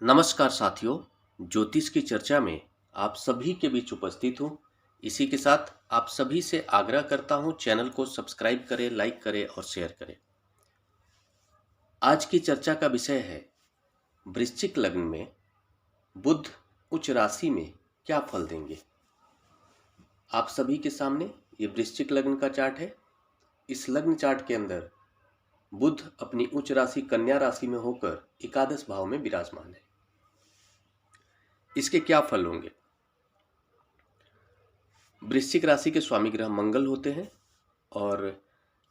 नमस्कार साथियों, ज्योतिष की चर्चा में आप सभी के बीच उपस्थित हूँ। इसी के साथ आप सभी से आग्रह करता हूँ, चैनल को सब्सक्राइब करें, लाइक करें और शेयर करें। आज की चर्चा का विषय है वृश्चिक लग्न में बुध उच्च राशि में क्या फल देंगे। आप सभी के सामने ये वृश्चिक लग्न का चार्ट है। इस लग्न चार्ट के अंदर बुध अपनी उच्च राशि कन्या राशि में होकर एकादश भाव में विराजमान है। इसके क्या फल होंगे। वृश्चिक राशि के स्वामी ग्रह मंगल होते हैं और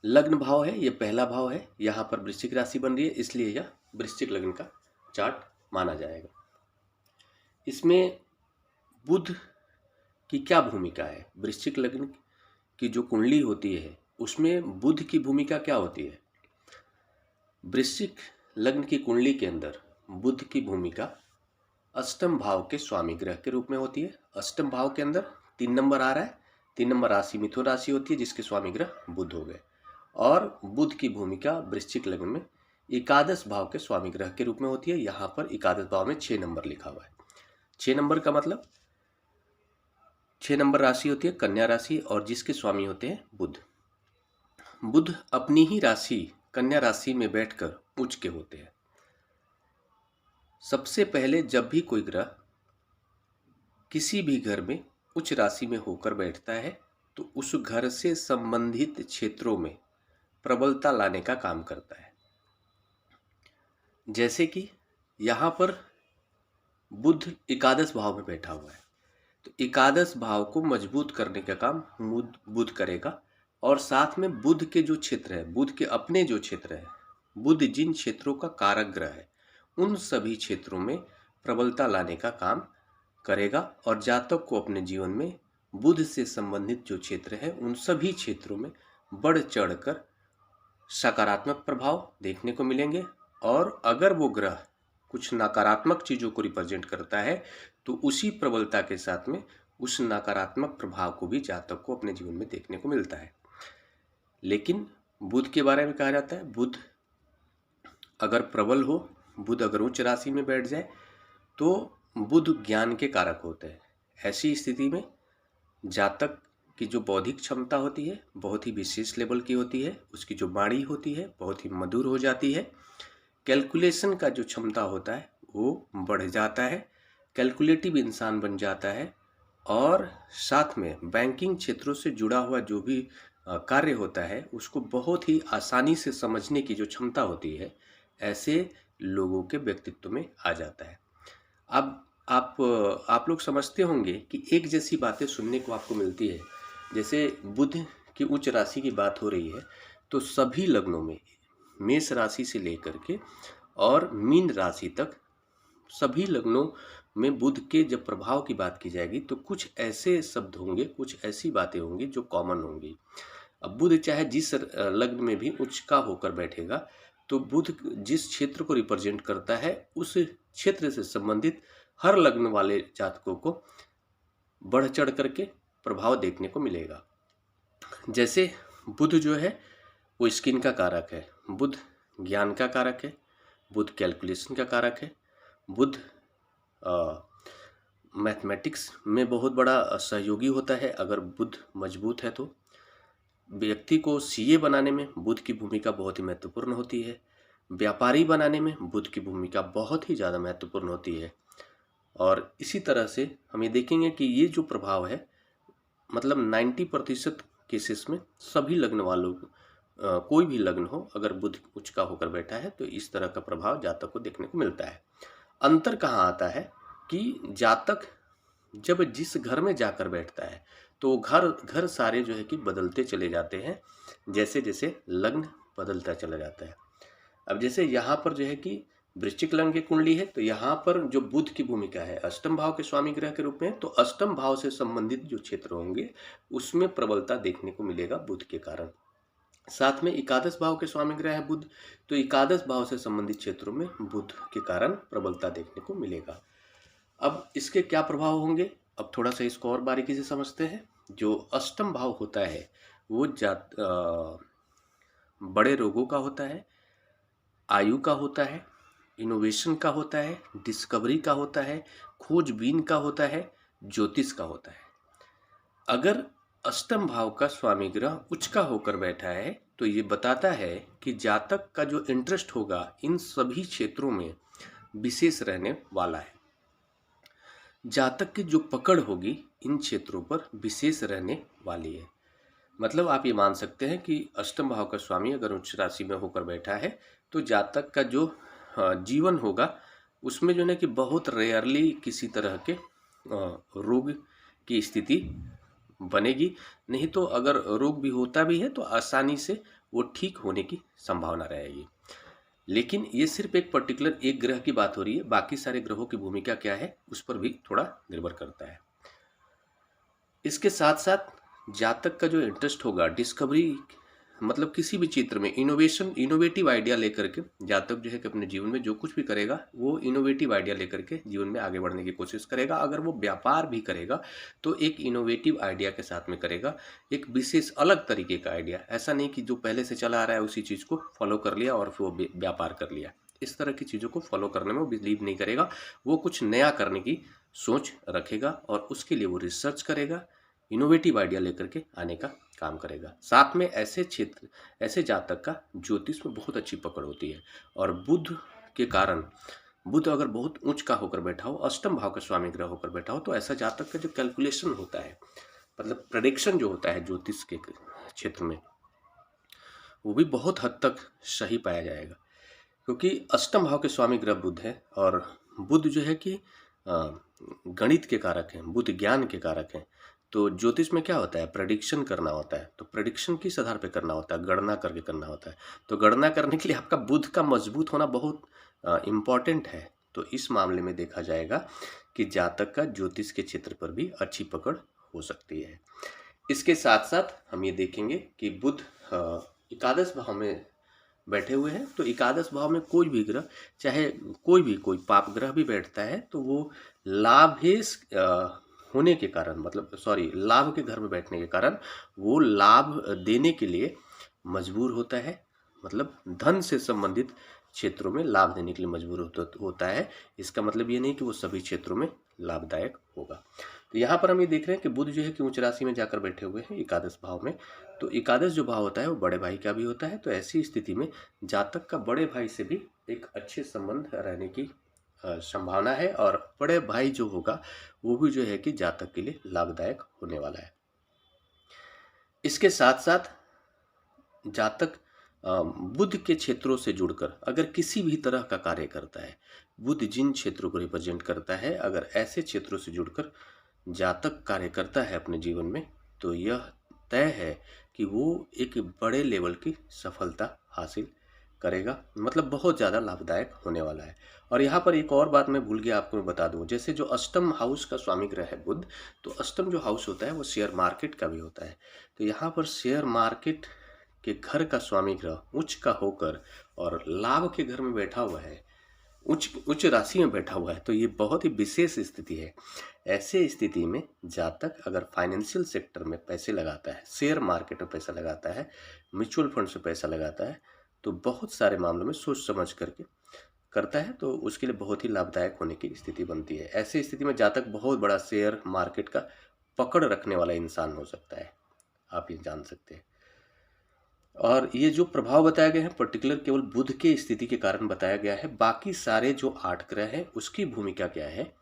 लग्न भाव है, ये पहला भाव है। यहाँ पर वृश्चिक राशि बन रही है, इसलिए यह वृश्चिक लग्न का चार्ट माना जाएगा। इसमें बुध की क्या भूमिका है। वृश्चिक लग्न की जो कुंडली होती है उसमें बुध की भूमिका क्या होती है। वृश्चिक लग्न की कुंडली के अंदर बुध की भूमिका अष्टम भाव के स्वामी ग्रह के रूप में होती है। अष्टम भाव के अंदर 3 नंबर आ रहा है। 3 नंबर राशि मिथुन राशि होती है, जिसके स्वामी ग्रह बुध हो गए। और बुध की भूमिका वृश्चिक लग्न में एकादश भाव के स्वामी ग्रह के रूप में होती है। यहाँ पर एकादश भाव में 6 नंबर लिखा हुआ है। 6 नंबर का मतलब 6 नंबर राशि होती है कन्या राशि और जिसके स्वामी होते हैं बुध। बुध अपनी ही राशि कन्या राशि में बैठकर उच्च के होते हैं। सबसे पहले जब भी कोई ग्रह किसी भी घर में उच्च राशि में होकर बैठता है तो उस घर से संबंधित क्षेत्रों में प्रबलता लाने का काम करता है। जैसे कि यहाँ पर बुध एकादश भाव में बैठा हुआ है तो एकादश भाव को मजबूत करने का काम बुध करेगा। और साथ में बुध के जो क्षेत्र है, बुध के अपने जो क्षेत्र है, बुध जिन क्षेत्रों का कारक ग्रह है उन सभी क्षेत्रों में प्रबलता लाने का काम करेगा। और जातक को अपने जीवन में बुध से संबंधित जो क्षेत्र है उन सभी क्षेत्रों में बढ़ चढ़कर सकारात्मक प्रभाव देखने को मिलेंगे। और अगर वो ग्रह कुछ नकारात्मक चीज़ों को रिप्रेजेंट करता है तो उसी प्रबलता के साथ में उस नकारात्मक प्रभाव को भी जातक को अपने जीवन में देखने को मिलता है। लेकिन बुध के बारे में कहा जाता है, बुध अगर प्रबल हो, बुध अगर उच्च राशि में बैठ जाए तो बुध ज्ञान के कारक होते हैं। ऐसी स्थिति में जातक की जो बौद्धिक क्षमता होती है बहुत ही विशेष लेवल की होती है। उसकी जो वाणी होती है बहुत ही मधुर हो जाती है। कैलकुलेशन का जो क्षमता होता है वो बढ़ जाता है। कैलकुलेटिव इंसान बन जाता है। और साथ में बैंकिंग क्षेत्रों से जुड़ा हुआ जो भी कार्य होता है उसको बहुत ही आसानी से समझने की जो क्षमता होती है ऐसे लोगों के व्यक्तित्व में आ जाता है। अब आप लोग समझते होंगे कि एक जैसी बातें सुनने को आपको मिलती है। जैसे बुध की उच्च राशि की बात हो रही है तो सभी लग्नों में मेष राशि से लेकर के और मीन राशि तक सभी लग्नों में बुध के जब प्रभाव की बात की जाएगी तो कुछ ऐसे शब्द होंगे, कुछ ऐसी बातें होंगी जो कॉमन होंगी। अब बुध चाहे जिस लग्न में भी उच्च का होकर बैठेगा तो बुध जिस क्षेत्र को रिप्रेजेंट करता है उस क्षेत्र से संबंधित हर लग्न वाले जातकों को बढ़ चढ़ करके प्रभाव देखने को मिलेगा। जैसे बुध जो है वो स्किन का कारक है, बुध ज्ञान का कारक है, बुध कैलकुलेशन का कारक है, बुध मैथमेटिक्स में बहुत बड़ा सहयोगी होता है। अगर बुध मजबूत है तो व्यक्ति को सीए बनाने में बुध की भूमिका बहुत ही महत्वपूर्ण होती है। व्यापारी बनाने में बुध की भूमिका बहुत ही ज़्यादा महत्वपूर्ण होती है। और इसी तरह से हम ये देखेंगे कि ये जो प्रभाव है मतलब 90% केसेस में सभी लग्न वालों कोई भी लग्न हो अगर बुध उच्च का होकर बैठा है तो इस तरह का प्रभाव जातक को देखने को मिलता है। अंतर कहाँ आता है कि जातक जब जिस घर में जाकर बैठता है तो घर सारे जो है कि बदलते चले जाते हैं जैसे जैसे लग्न बदलता चला जाता है। अब जैसे यहाँ पर जो है कि वृश्चिक लग्न की कुंडली है तो यहाँ पर जो बुध की भूमिका है अष्टम भाव के स्वामी ग्रह के रूप में, तो अष्टम भाव से संबंधित जो क्षेत्र होंगे उसमें प्रबलता देखने को मिलेगा बुध के कारण। साथ में एकादश भाव के स्वामी ग्रह है बुध, तो एकादश भाव से संबंधित क्षेत्रों में बुध के कारण प्रबलता देखने को मिलेगा। अब इसके क्या प्रभाव होंगे, अब थोड़ा सा इसको और बारीकी से समझते हैं। जो अष्टम भाव होता है वो बड़े रोगों का होता है, आयु का होता है, इनोवेशन का होता है, डिस्कवरी का होता है, खोजबीन का होता है, ज्योतिष का होता है। अगर अष्टम भाव का स्वामी ग्रह उच्च का होकर बैठा है तो ये बताता है कि जातक का जो इंटरेस्ट होगा इन सभी क्षेत्रों में विशेष रहने वाला है। जातक की जो पकड़ होगी इन क्षेत्रों पर विशेष रहने वाली है। मतलब आप ये मान सकते हैं कि अष्टम भाव का स्वामी अगर उच्च राशि में होकर बैठा है तो जातक का जो जीवन होगा उसमें जो है कि बहुत रेयरली किसी तरह के रोग की स्थिति बनेगी। नहीं तो अगर रोग भी होता भी है तो आसानी से वो ठीक होने की संभावना रहेगी। लेकिन ये सिर्फ एक पर्टिकुलर एक ग्रह की बात हो रही है, बाकी सारे ग्रहों की भूमिका क्या है उस पर भी थोड़ा निर्भर करता है। इसके साथ साथ जातक का जो इंटरेस्ट होगा डिस्कवरी मतलब किसी भी क्षेत्र में इनोवेटिव आइडिया लेकर के जातक जो है कि अपने जीवन में जो कुछ भी करेगा वो इनोवेटिव आइडिया लेकर के जीवन में आगे बढ़ने की कोशिश करेगा। अगर वो व्यापार भी करेगा तो एक इनोवेटिव आइडिया के साथ में करेगा, एक विशेष अलग तरीके का आइडिया। ऐसा नहीं कि जो पहले से चला आ रहा है उसी चीज़ को फॉलो कर लिया और फिर वो व्यापार कर लिया। इस तरह की चीज़ों को फॉलो करने में वो बिलीव नहीं करेगा। वो कुछ नया करने की सोच रखेगा और उसके लिए वो रिसर्च करेगा, इनोवेटिव आइडिया लेकर के आने का काम करेगा। साथ में ऐसे जातक का ज्योतिष में बहुत अच्छी पकड़ होती है। और बुध के कारण बुध अगर बहुत उच्च का होकर बैठा हो, अष्टम भाव का स्वामी ग्रह होकर बैठा हो, तो ऐसा जातक का जो कैलकुलेशन होता है मतलब प्रेडिक्शन जो होता है ज्योतिष के क्षेत्र में वो भी बहुत हद तक सही पाया जाएगा। क्योंकि अष्टम भाव के स्वामी ग्रह बुध है और बुध जो है कि गणित के कारक हैं, बुध ज्ञान के कारक हैं। तो ज्योतिष में क्या होता है, प्रेडिक्शन करना होता है। तो प्रेडिक्शन किस आधार पे करना होता है, गणना करके करना होता है। तो गणना करने के लिए आपका बुध का मजबूत होना बहुत इम्पॉर्टेंट है। तो इस मामले में देखा जाएगा कि जातक का ज्योतिष के क्षेत्र पर भी अच्छी पकड़ हो सकती है। इसके साथ साथ हम ये देखेंगे कि बुध एकादश भाव में बैठे हुए हैं। तो एकादश भाव में कोई भी ग्रह, चाहे कोई पाप ग्रह भी बैठता है तो वो लाभेश होने के कारण लाभ के घर में बैठने के कारण वो लाभ देने के लिए मजबूर होता है। मतलब धन से संबंधित क्षेत्रों में लाभ देने के लिए मजबूर होता है। इसका मतलब ये नहीं कि वो सभी क्षेत्रों में लाभदायक होगा। तो यहाँ पर हम ये देख रहे हैं कि बुध जो है कि उच्च राशि में जाकर बैठे हुए हैं एकादश भाव में। तो एकादश जो भाव होता है वो बड़े भाई का भी होता है। तो ऐसी स्थिति में जातक का बड़े भाई से भी एक अच्छे संबंध रहने की संभावना है और बड़े भाई जो होगा वो भी जो है कि जातक के लिए लाभदायक होने वाला है। इसके साथ साथ जातक बुध के क्षेत्रों से जुड़कर अगर किसी भी तरह का कार्य करता है, बुध जिन क्षेत्रों को रिप्रेजेंट करता है, अगर ऐसे क्षेत्रों से जुड़कर जातक कार्य करता है अपने जीवन में तो यह तय है कि वो एक बड़े लेवल की सफलता हासिल करेगा। मतलब बहुत ज़्यादा लाभदायक होने वाला है। और यहाँ पर एक और बात मैं भूल गया आपको मैं बता दूँ, जैसे जो अष्टम हाउस का स्वामी ग्रह है बुध, तो अष्टम जो हाउस होता है वो शेयर मार्केट का भी होता है। तो यहाँ पर शेयर मार्केट के घर का स्वामी ग्रह उच्च का होकर और लाभ के घर में बैठा हुआ है, उच्च राशि में बैठा हुआ है, तो ये बहुत ही विशेष स्थिति है। ऐसे स्थिति में जातक अगर फाइनेंशियल सेक्टर में पैसे लगाता है, शेयर मार्केट में पैसा लगाता है, म्यूचुअल फंड से पैसा लगाता है, तो बहुत सारे मामलों में सोच समझ करके करता है तो उसके लिए बहुत ही लाभदायक होने की स्थिति बनती है। ऐसी स्थिति में जातक बहुत बड़ा शेयर मार्केट का पकड़ रखने वाला इंसान हो सकता है, आप ये जान सकते हैं। और ये जो प्रभाव बताया गया है पर्टिकुलर केवल बुध के स्थिति के कारण बताया गया है। बाकी सारे जो 8 ग्रह हैं उसकी भूमिका क्या है,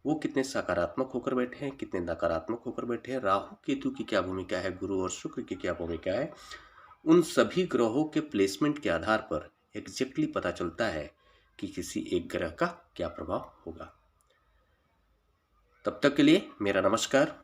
वो कितने सकारात्मक होकर बैठे हैं, कितने नकारात्मक होकर बैठे हैं, राहु केतु की क्या भूमिका है, गुरु और शुक्र की क्या भूमिका है, उन सभी ग्रहों के प्लेसमेंट के आधार पर एग्जैक्टली पता चलता है कि किसी एक ग्रह का क्या प्रभाव होगा। तब तक के लिए मेरा नमस्कार।